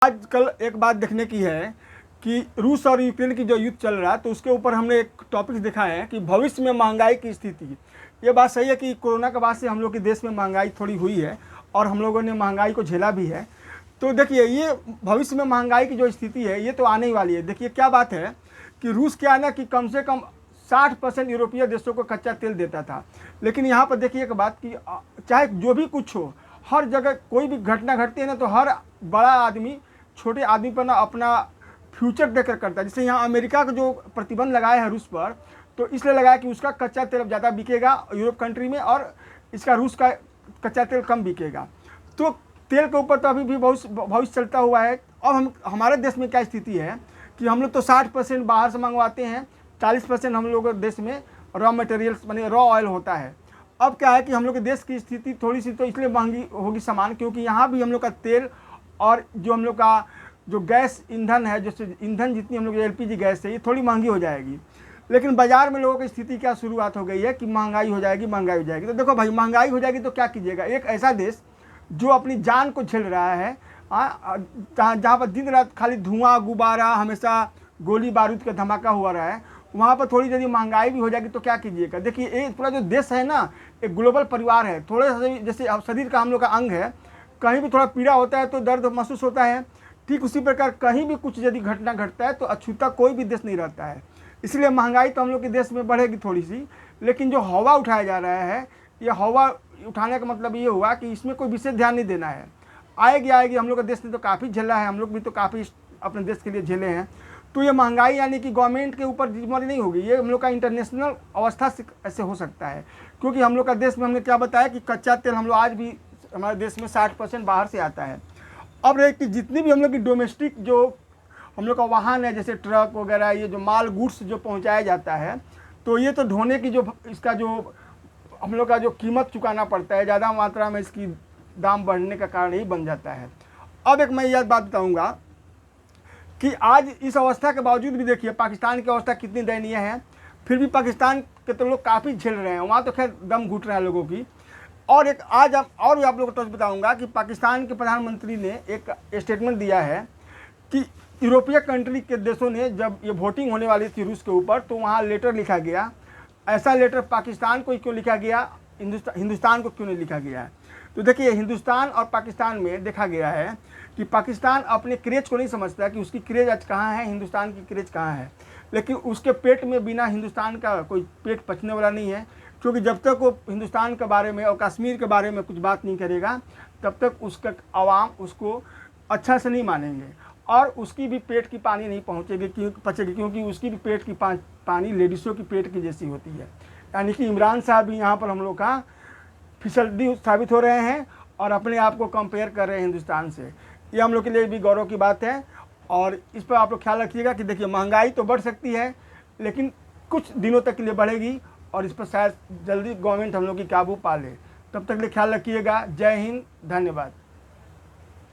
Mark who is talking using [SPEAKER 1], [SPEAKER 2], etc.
[SPEAKER 1] आजकल एक बात देखने की है कि रूस और यूक्रेन की जो युद्ध चल रहा है, तो उसके ऊपर हमने एक टॉपिक देखा है कि भविष्य में महंगाई की स्थिति। ये बात सही है कि कोरोना के बाद से हम लोग के देश में महंगाई थोड़ी हुई है और हम लोगों ने महंगाई को झेला भी है। तो देखिए, ये भविष्य में महंगाई की जो स्थिति है ये तो आने ही वाली है। देखिए क्या बात है कि रूस क्या है ना कि कम से कम 60% यूरोपीय देशों को कच्चा तेल देता था, लेकिन यहाँ पर देखिए एक बात कि चाहे जो भी कुछ हो, हर जगह कोई भी घटना घटती है ना, तो हर बड़ा आदमी छोटे आदमी पर ना अपना फ्यूचर देखकर करता है। जैसे यहाँ अमेरिका का जो प्रतिबंध लगाया है रूस पर, तो इसलिए लगाया कि उसका कच्चा तेल ज़्यादा बिकेगा यूरोप कंट्री में और इसका रूस का कच्चा तेल कम बिकेगा। तो तेल के ऊपर तो अभी भी भविष्य चलता हुआ है। अब हमारे देश में क्या स्थिति है कि हम लोग तो 60% बाहर से मंगवाते हैं, 40% हम लोग देश में रॉ मटेरियल्स माने रॉ ऑयल होता है। अब क्या है कि हम लोग के देश की स्थिति थोड़ी सी तो इसलिए महंगी होगी सामान, क्योंकि यहाँ भी हम लोग का तेल और जो हम लोग का जो गैस ईंधन है, जैसे ईंधन जितनी हम लोग एलपीजी गैस है, ये थोड़ी महंगी हो जाएगी। लेकिन बाजार में लोगों की स्थिति क्या शुरुआत हो गई है कि महंगाई हो जाएगी, महंगाई हो जाएगी। तो देखो भाई, महंगाई हो जाएगी तो क्या कीजिएगा। एक ऐसा देश जो अपनी जान को झेल रहा है, जहाँ पर दिन रात खाली धुआं गुब्बारा, हमेशा गोली बारूद का धमाका हुआ रहा है, वहाँ पर थोड़ी यदि महंगाई भी हो जाएगी तो क्या कीजिएगा। देखिए, ये पूरा जो देश है ना, एक ग्लोबल परिवार है। थोड़े से जैसे शरीर का हम लोग का अंग है, कहीं भी थोड़ा पीड़ा होता है तो दर्द महसूस होता है, ठीक उसी प्रकार कहीं भी कुछ यदि घटना घटता है तो अछूता कोई भी देश नहीं रहता है। इसलिए महंगाई तो हम लोग के देश में बढ़ेगी थोड़ी सी, लेकिन जो हवा उठाया जा रहा है, ये हवा उठाने का मतलब ये हुआ कि इसमें कोई विशेष ध्यान नहीं देना है। आएगी। हम लोग का देश ने तो काफ़ी झेला है, हम लोग भी तो काफ़ी अपने देश के लिए झेले हैं। तो ये महंगाई यानी कि गवर्नमेंट के ऊपर जिम्मेदारी नहीं होगी, ये हम लोग का इंटरनेशनल अवस्था से ऐसे हो सकता है। क्योंकि हम लोग का देश में हमने क्या बताया कि कच्चा तेल हम लोग आज भी हमारे देश में 60% बाहर से आता है। अब रहे कि जितनी भी हम लोग की डोमेस्टिक जो हम लोग का वाहन है, जैसे ट्रक वगैरह, ये जो माल गुड्स जो पहुंचाया जाता है, तो ये तो ढोने की जो इसका जो हम लोग का जो कीमत चुकाना पड़ता है, ज़्यादा मात्रा में इसकी दाम बढ़ने का कारण ही बन जाता है। अब एक मैं यह बात बताऊँगा कि आज इस अवस्था के बावजूद भी देखिए पाकिस्तान की अवस्था कितनी दयनीय है। फिर भी पाकिस्तान के तो लोग काफ़ी झेल रहे हैं, वहाँ तो खैर दम घुट रहा है लोगों की। और एक आज और भी आप लोगों को तो बताऊंगा कि पाकिस्तान के प्रधानमंत्री ने एक स्टेटमेंट दिया है कि यूरोपीय कंट्री के देशों ने जब ये वोटिंग होने वाली थी रूस के ऊपर, तो वहाँ लेटर लिखा गया। ऐसा लेटर पाकिस्तान को क्यों लिखा गया, हिंदुस्तान को क्यों नहीं लिखा गया है। तो देखिए, हिंदुस्तान और पाकिस्तान में देखा गया है कि पाकिस्तान अपने क्रेज को नहीं समझता कि उसकी क्रेज आज कहाँ है, हिंदुस्तान की क्रेज कहाँ है। लेकिन उसके पेट में बिना हिंदुस्तान का कोई पेट पचने वाला नहीं है, क्योंकि जब तक वो हिंदुस्तान के बारे में और कश्मीर के बारे में कुछ बात नहीं करेगा, तब तक उसका आवाम उसको अच्छा से नहीं मानेंगे और उसकी भी पेट की पानी नहीं पचेगी, क्योंकि उसकी भी पेट की पानी लेडीज़ों की पेट की जैसी होती है। यानी कि इमरान साहब भी यहाँ पर हम लोग का फिसलती साबित हो रहे हैं और अपने आप को कंपेयर कर रहे हैं हिंदुस्तान से। ये हम लोग के लिए भी गौरव की बात है। और इस पर आप लोग ख्याल रखिएगा कि देखिए, महंगाई तो बढ़ सकती है, लेकिन कुछ दिनों तक के लिए बढ़ेगी और इस पर शायद जल्दी गवर्नमेंट हम लोग की काबू पा ले। तब तक के लिए ख्याल रखिएगा। जय हिंद, धन्यवाद।